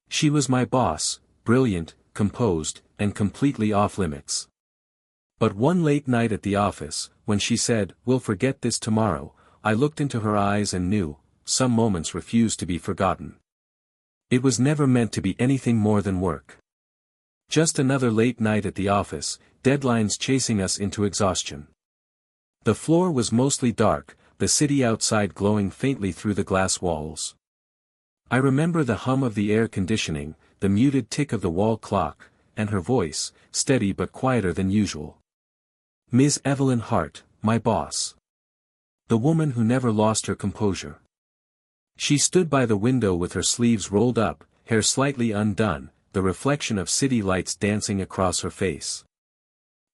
She was my boss, brilliant, composed, and completely off-limits. But one late night at the office, when she said, "We'll forget this tomorrow," I looked into her eyes and knew, some moments refuse to be forgotten. It was never meant to be anything more than work. Just another late night at the office, deadlines chasing us into exhaustion. The floor was mostly dark, the city outside glowing faintly through the glass walls. I remember the hum of the air conditioning, the muted tick of the wall clock, and her voice, steady but quieter than usual. Ms. Evelyn Hart, my boss. The woman who never lost her composure. She stood by the window with her sleeves rolled up, hair slightly undone, the reflection of city lights dancing across her face.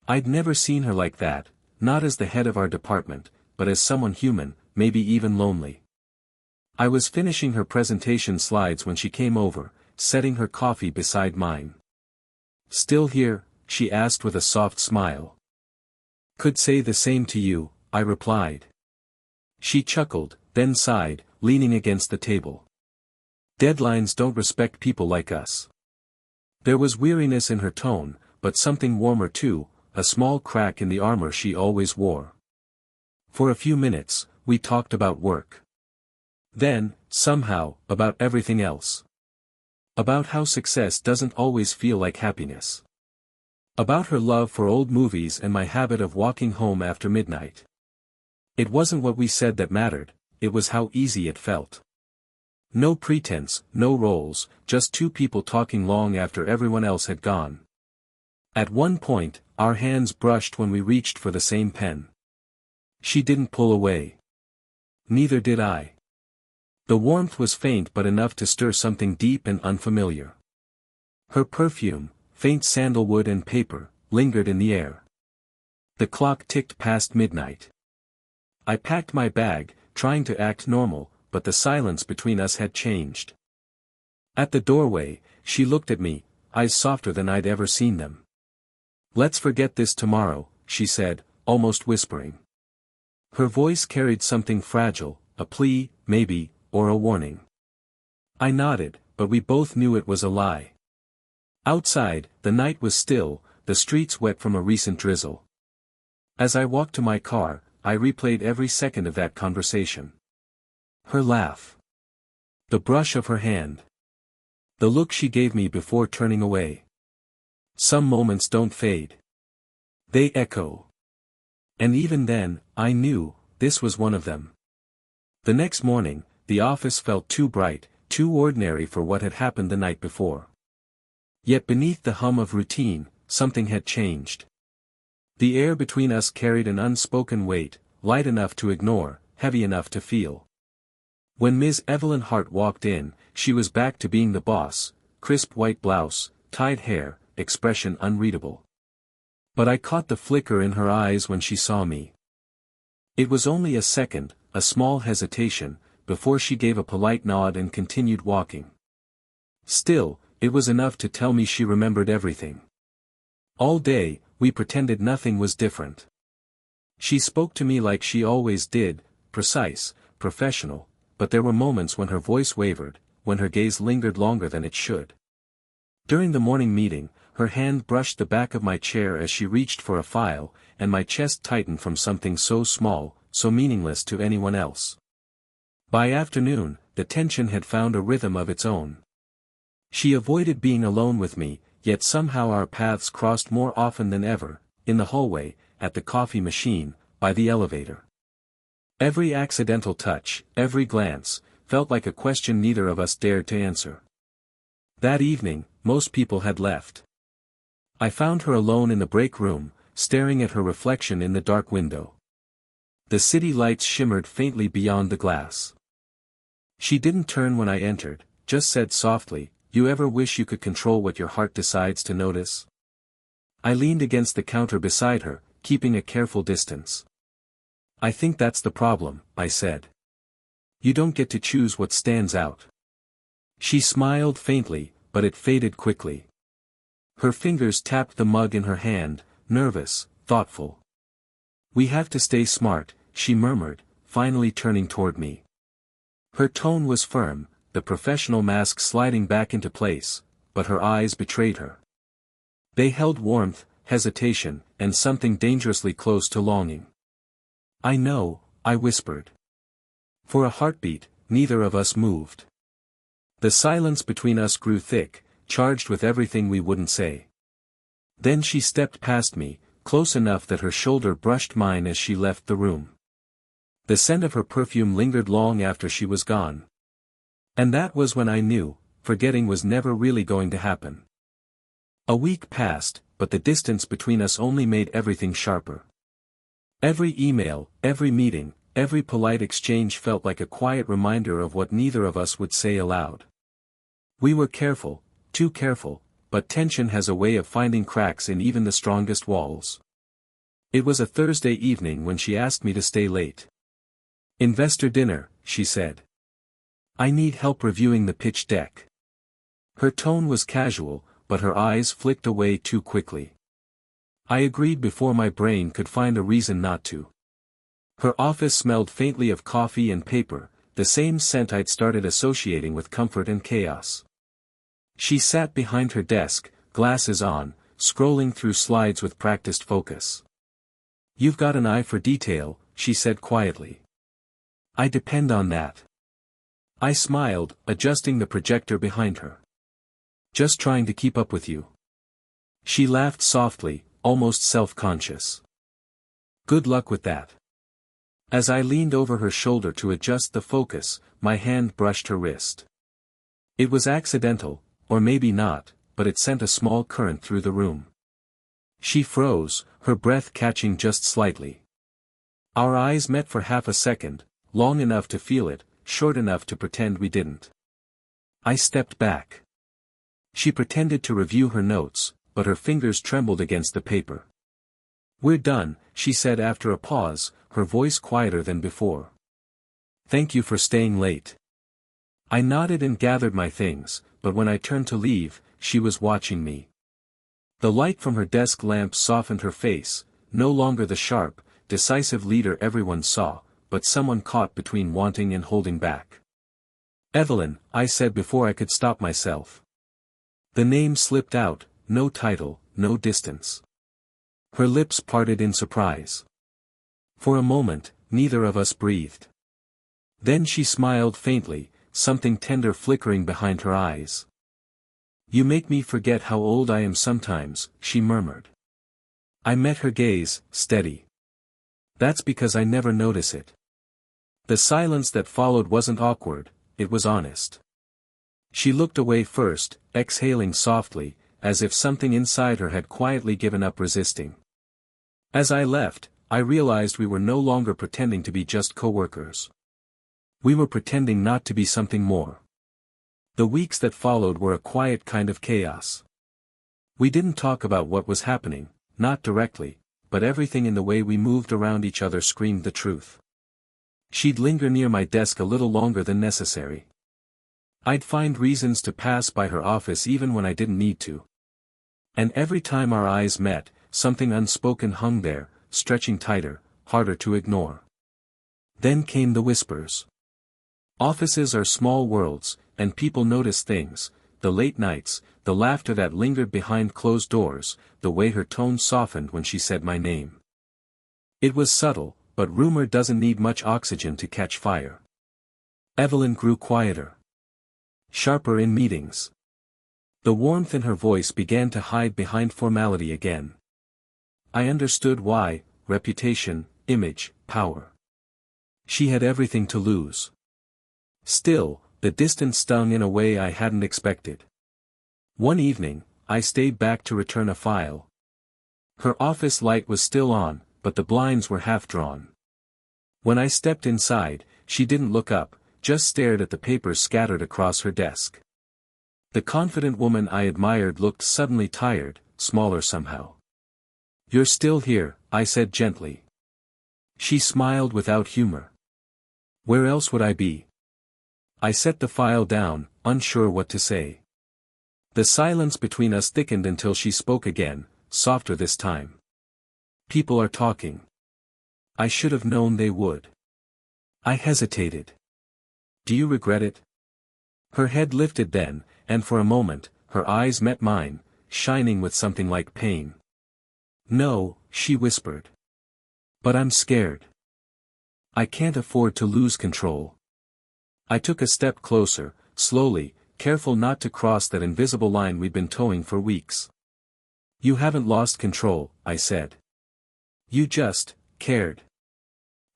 I'd never seen her like that, not as the head of our department, but as someone human, maybe even lonely. I was finishing her presentation slides when she came over, setting her coffee beside mine. "Still here?" she asked with a soft smile. "Could say the same to you," I replied. She chuckled, then sighed, leaning against the table. "Deadlines don't respect people like us." There was weariness in her tone, but something warmer too, a small crack in the armor she always wore. For a few minutes, we talked about work. Then, somehow, about everything else. About how success doesn't always feel like happiness. About her love for old movies and my habit of walking home after midnight. It wasn't what we said that mattered, it was how easy it felt. No pretense, no roles, just two people talking long after everyone else had gone. At one point, our hands brushed when we reached for the same pen. She didn't pull away. Neither did I. The warmth was faint but enough to stir something deep and unfamiliar. Her perfume, faint sandalwood and paper, lingered in the air. The clock ticked past midnight. I packed my bag, trying to act normal, but the silence between us had changed. At the doorway, she looked at me, eyes softer than I'd ever seen them. "Let's forget this tomorrow," she said, almost whispering. Her voice carried something fragile, a plea, maybe, or a warning. I nodded, but we both knew it was a lie. Outside, the night was still, the streets wet from a recent drizzle. As I walked to my car, I replayed every second of that conversation. Her laugh. The brush of her hand. The look she gave me before turning away. Some moments don't fade. They echo. And even then, I knew, this was one of them. The next morning, the office felt too bright, too ordinary for what had happened the night before. Yet beneath the hum of routine, something had changed. The air between us carried an unspoken weight, light enough to ignore, heavy enough to feel. When Ms. Evelyn Hart walked in, she was back to being the boss, crisp white blouse, tied hair, expression unreadable. But I caught the flicker in her eyes when she saw me. It was only a second, a small hesitation, before she gave a polite nod and continued walking. Still, it was enough to tell me she remembered everything. All day, we pretended nothing was different. She spoke to me like she always did, precise, professional, but there were moments when her voice wavered, when her gaze lingered longer than it should. During the morning meeting, her hand brushed the back of my chair as she reached for a file, and my chest tightened from something so small, so meaningless to anyone else. By afternoon, the tension had found a rhythm of its own. She avoided being alone with me, yet somehow our paths crossed more often than ever, in the hallway, at the coffee machine, by the elevator. Every accidental touch, every glance, felt like a question neither of us dared to answer. That evening, most people had left. I found her alone in the break room, staring at her reflection in the dark window. The city lights shimmered faintly beyond the glass. She didn't turn when I entered, just said softly, "You ever wish you could control what your heart decides to notice?" I leaned against the counter beside her, keeping a careful distance. "I think that's the problem," I said. "You don't get to choose what stands out." She smiled faintly, but it faded quickly. Her fingers tapped the mug in her hand, nervous, thoughtful. "We have to stay smart," she murmured, finally turning toward me. Her tone was firm, the professional mask sliding back into place, but her eyes betrayed her. They held warmth, hesitation, and something dangerously close to longing. "I know," I whispered. For a heartbeat, neither of us moved. The silence between us grew thick, charged with everything we wouldn't say. Then she stepped past me, close enough that her shoulder brushed mine as she left the room. The scent of her perfume lingered long after she was gone. And that was when I knew, forgetting was never really going to happen. A week passed, but the distance between us only made everything sharper. Every email, every meeting, every polite exchange felt like a quiet reminder of what neither of us would say aloud. We were careful, too careful, but tension has a way of finding cracks in even the strongest walls. It was a Thursday evening when she asked me to stay late. "Investor dinner," she said. "I need help reviewing the pitch deck." Her tone was casual, but her eyes flicked away too quickly. I agreed before my brain could find a reason not to. Her office smelled faintly of coffee and paper, the same scent I'd started associating with comfort and chaos. She sat behind her desk, glasses on, scrolling through slides with practiced focus. "You've got an eye for detail," she said quietly. "I depend on that." I smiled, adjusting the projector behind her. "Just trying to keep up with you." She laughed softly, almost self-conscious. "Good luck with that." As I leaned over her shoulder to adjust the focus, my hand brushed her wrist. It was accidental, or maybe not, but it sent a small current through the room. She froze, her breath catching just slightly. Our eyes met for half a second, long enough to feel it, short enough to pretend we didn't. I stepped back. She pretended to review her notes, but her fingers trembled against the paper. "We're done," she said after a pause, her voice quieter than before. "Thank you for staying late." I nodded and gathered my things, but when I turned to leave, she was watching me. The light from her desk lamp softened her face, no longer the sharp, decisive leader everyone saw, but someone caught between wanting and holding back. "Evelyn," I said before I could stop myself. The name slipped out, no title, no distance. Her lips parted in surprise. For a moment, neither of us breathed. Then she smiled faintly, something tender flickering behind her eyes. "You make me forget how old I am sometimes," she murmured. I met her gaze, steady. "That's because I never notice it." The silence that followed wasn't awkward, it was honest. She looked away first, exhaling softly, as if something inside her had quietly given up resisting. As I left, I realized we were no longer pretending to be just coworkers. We were pretending not to be something more. The weeks that followed were a quiet kind of chaos. We didn't talk about what was happening, not directly, but everything in the way we moved around each other screamed the truth. She'd linger near my desk a little longer than necessary. I'd find reasons to pass by her office even when I didn't need to. And every time our eyes met, something unspoken hung there, stretching tighter, harder to ignore. Then came the whispers. Offices are small worlds, and people notice things, the late nights, the laughter that lingered behind closed doors, the way her tone softened when she said my name. It was subtle, but rumor doesn't need much oxygen to catch fire. Evelyn grew quieter. Sharper in meetings. The warmth in her voice began to hide behind formality again. I understood why: reputation, image, power. She had everything to lose. Still, the distance stung in a way I hadn't expected. One evening, I stayed back to return a file. Her office light was still on, but the blinds were half drawn. When I stepped inside, she didn't look up, just stared at the papers scattered across her desk. The confident woman I admired looked suddenly tired, smaller somehow. "You're still here," I said gently. She smiled without humor. "Where else would I be?" I set the file down, unsure what to say. The silence between us thickened until she spoke again, softer this time. "People are talking." I should have known they would. I hesitated. "Do you regret it?" Her head lifted then, and for a moment, her eyes met mine, shining with something like pain. "No," she whispered. "But I'm scared. I can't afford to lose control." I took a step closer, slowly, careful not to cross that invisible line we'd been towing for weeks. "You haven't lost control," I said. "You just cared.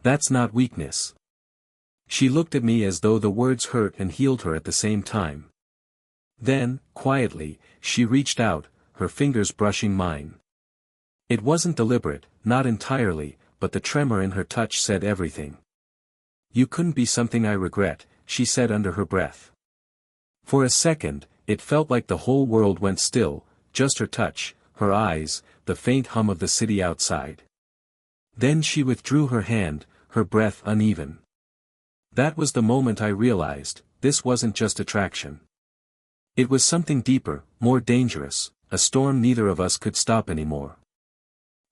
That's not weakness." She looked at me as though the words hurt and healed her at the same time. Then, quietly, she reached out, her fingers brushing mine. It wasn't deliberate, not entirely, but the tremor in her touch said everything. "You couldn't be something I regret," she said under her breath. For a second, it felt like the whole world went still, just her touch, her eyes, the faint hum of the city outside. Then she withdrew her hand, her breath uneven. That was the moment I realized, this wasn't just attraction. It was something deeper, more dangerous, a storm neither of us could stop anymore.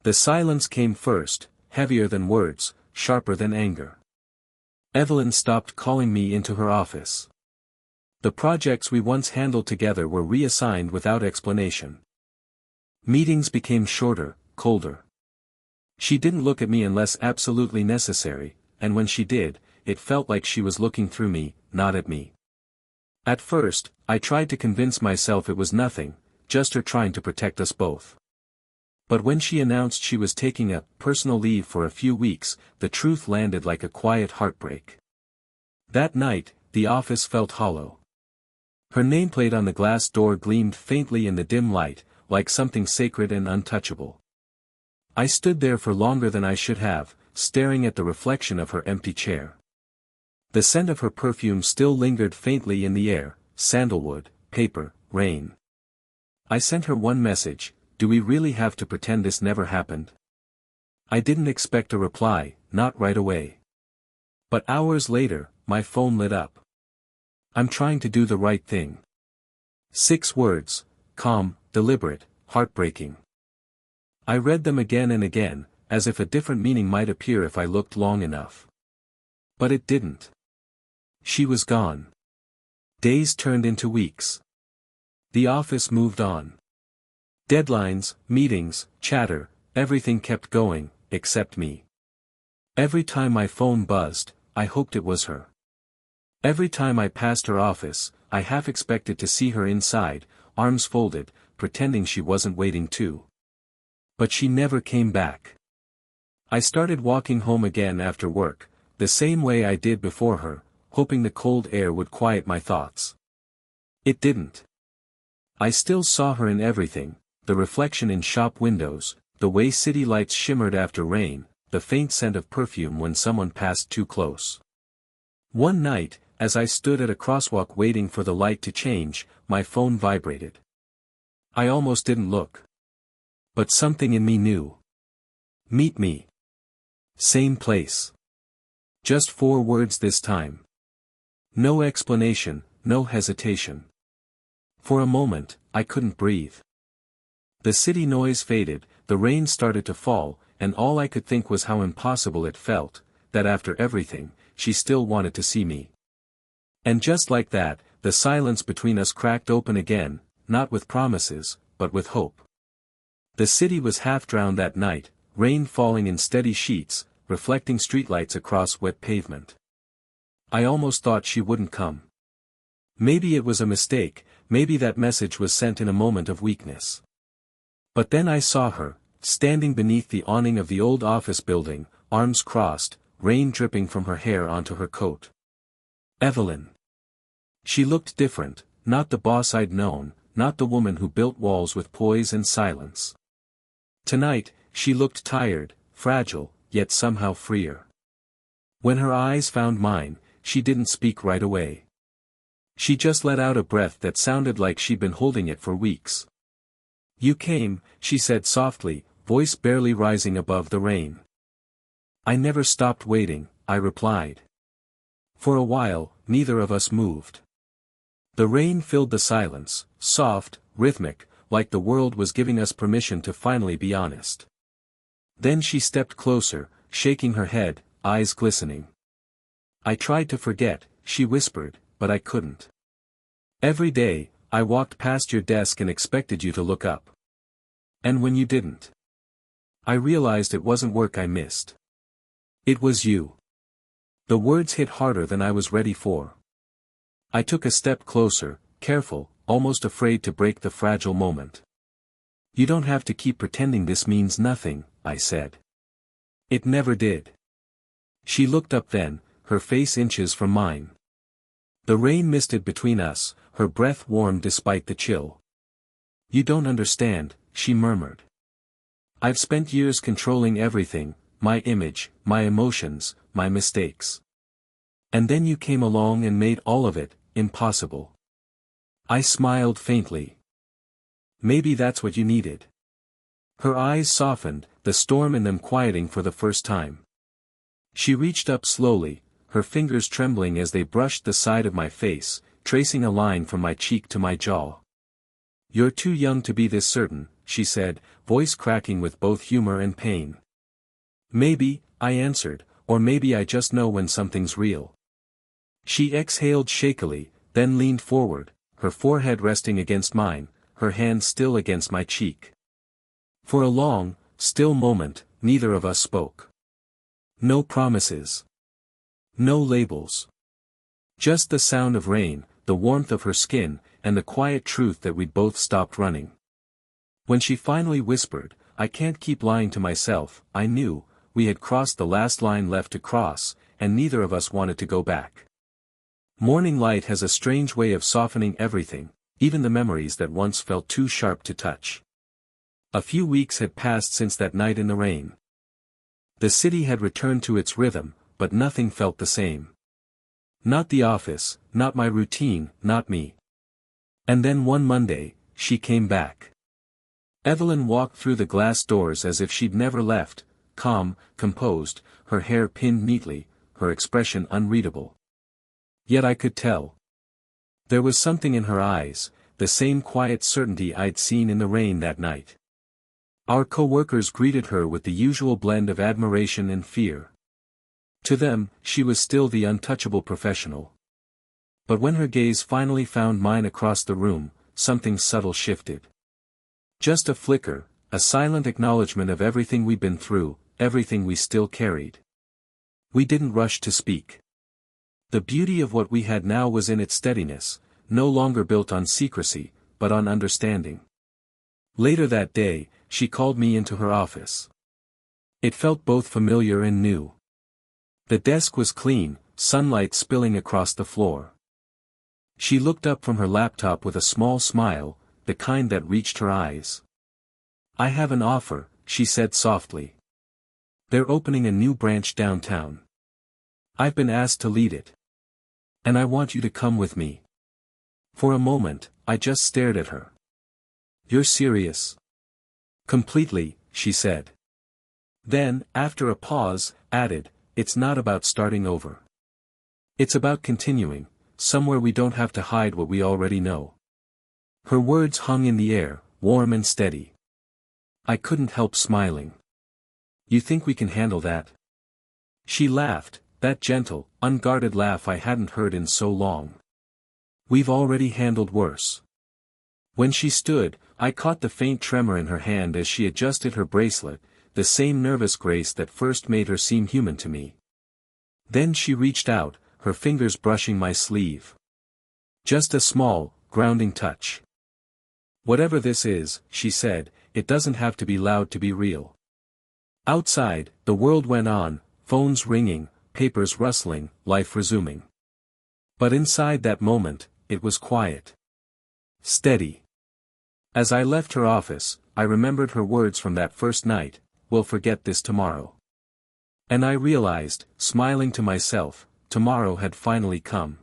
The silence came first, heavier than words, sharper than anger. Evelyn stopped calling me into her office. The projects we once handled together were reassigned without explanation. Meetings became shorter, colder. She didn't look at me unless absolutely necessary, and when she did, it felt like she was looking through me, not at me. At first, I tried to convince myself it was nothing, just her trying to protect us both. But when she announced she was taking a personal leave for a few weeks, the truth landed like a quiet heartbreak. That night, the office felt hollow. Her nameplate on the glass door gleamed faintly in the dim light, like something sacred and untouchable. I stood there for longer than I should have, staring at the reflection of her empty chair. The scent of her perfume still lingered faintly in the air, sandalwood, paper, rain. I sent her one message: "Do we really have to pretend this never happened?" I didn't expect a reply, not right away. But hours later, my phone lit up. "I'm trying to do the right thing." 6 words, calm, deliberate, heartbreaking. I read them again and again, as if a different meaning might appear if I looked long enough. But it didn't. She was gone. Days turned into weeks. The office moved on. Deadlines, meetings, chatter, everything kept going, except me. Every time my phone buzzed, I hoped it was her. Every time I passed her office, I half expected to see her inside, arms folded, pretending she wasn't waiting too. But she never came back. I started walking home again after work, the same way I did before her, hoping the cold air would quiet my thoughts. It didn't. I still saw her in everything, the reflection in shop windows, the way city lights shimmered after rain, the faint scent of perfume when someone passed too close. One night, as I stood at a crosswalk waiting for the light to change, my phone vibrated. I almost didn't look. But something in me knew. "Meet me. Same place." Just 4 words this time. No explanation, no hesitation. For a moment, I couldn't breathe. The city noise faded, the rain started to fall, and all I could think was how impossible it felt, that after everything, she still wanted to see me. And just like that, the silence between us cracked open again, not with promises, but with hope. The city was half drowned that night, rain falling in steady sheets, reflecting streetlights across wet pavement. I almost thought she wouldn't come. Maybe it was a mistake, maybe that message was sent in a moment of weakness. But then I saw her, standing beneath the awning of the old office building, arms crossed, rain dripping from her hair onto her coat. Evelyn. She looked different, not the boss I'd known, not the woman who built walls with poise and silence. Tonight, she looked tired, fragile, yet somehow freer. When her eyes found mine, she didn't speak right away. She just let out a breath that sounded like she'd been holding it for weeks. "You came," she said softly, voice barely rising above the rain. "I never stopped waiting," I replied. For a while, neither of us moved. The rain filled the silence, soft, rhythmic, like the world was giving us permission to finally be honest. Then she stepped closer, shaking her head, eyes glistening. "I tried to forget," she whispered, "but I couldn't. Every day, I walked past your desk and expected you to look up. And when you didn't, I realized it wasn't work I missed. It was you. The words hit harder than I was ready for. I took a step closer, careful, almost afraid to break the fragile moment. You don't have to keep pretending this means nothing, I said. It never did. She looked up then, her face inches from mine. The rain misted between us, her breath warm despite the chill. You don't understand, she murmured. I've spent years controlling everything, my image, my emotions, my mistakes. And then you came along and made all of it impossible. I smiled faintly. Maybe that's what you needed. Her eyes softened, the storm in them quieting for the first time. She reached up slowly, her fingers trembling as they brushed the side of my face, tracing a line from my cheek to my jaw. You're too young to be this certain, she said, voice cracking with both humor and pain. Maybe, I answered, or maybe I just know when something's real. She exhaled shakily, then leaned forward, her forehead resting against mine, her hand still against my cheek. For a long, still moment, neither of us spoke. No promises. No labels. Just the sound of rain, the warmth of her skin, and the quiet truth that we'd both stopped running. When she finally whispered, I can't keep lying to myself, I knew, we had crossed the last line left to cross, and neither of us wanted to go back. Morning light has a strange way of softening everything, even the memories that once felt too sharp to touch. A few weeks had passed since that night in the rain. The city had returned to its rhythm, but nothing felt the same. Not the office, not my routine, not me. And then one Monday, she came back. Evelyn walked through the glass doors as if she'd never left, calm, composed, her hair pinned neatly, her expression unreadable. Yet I could tell. There was something in her eyes, the same quiet certainty I'd seen in the rain that night. Our co-workers greeted her with the usual blend of admiration and fear. To them, she was still the untouchable professional. But when her gaze finally found mine across the room, something subtle shifted. Just a flicker, a silent acknowledgement of everything we'd been through, everything we still carried. We didn't rush to speak. The beauty of what we had now was in its steadiness, no longer built on secrecy, but on understanding. Later that day, she called me into her office. It felt both familiar and new. The desk was clean, sunlight spilling across the floor. She looked up from her laptop with a small smile, the kind that reached her eyes. I have an offer, she said softly. They're opening a new branch downtown. I've been asked to lead it. And I want you to come with me. For a moment, I just stared at her. You're serious? Completely, she said. Then, after a pause, added, it's not about starting over. It's about continuing, somewhere we don't have to hide what we already know. Her words hung in the air, warm and steady. I couldn't help smiling. You think we can handle that? She laughed, that gentle, unguarded laugh I hadn't heard in so long. We've already handled worse. When she stood, I caught the faint tremor in her hand as she adjusted her bracelet, the same nervous grace that first made her seem human to me. Then she reached out, her fingers brushing my sleeve. Just a small, grounding touch. Whatever this is, she said, it doesn't have to be loud to be real. Outside, the world went on, phones ringing, papers rustling, life resuming. But inside that moment, it was quiet. Steady. As I left her office, I remembered her words from that first night, we'll forget this tomorrow. And I realized, smiling to myself, tomorrow had finally come.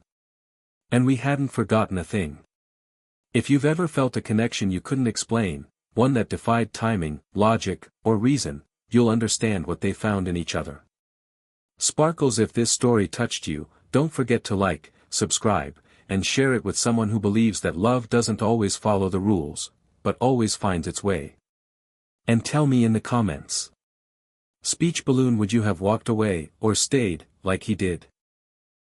And we hadn't forgotten a thing. If you've ever felt a connection you couldn't explain, one that defied timing, logic, or reason, you'll understand what they found in each other. Sparkles, if this story touched you, don't forget to like, subscribe, and share it with someone who believes that love doesn't always follow the rules, but always finds its way. And tell me in the comments. Speech balloon, would you have walked away, or stayed, like he did?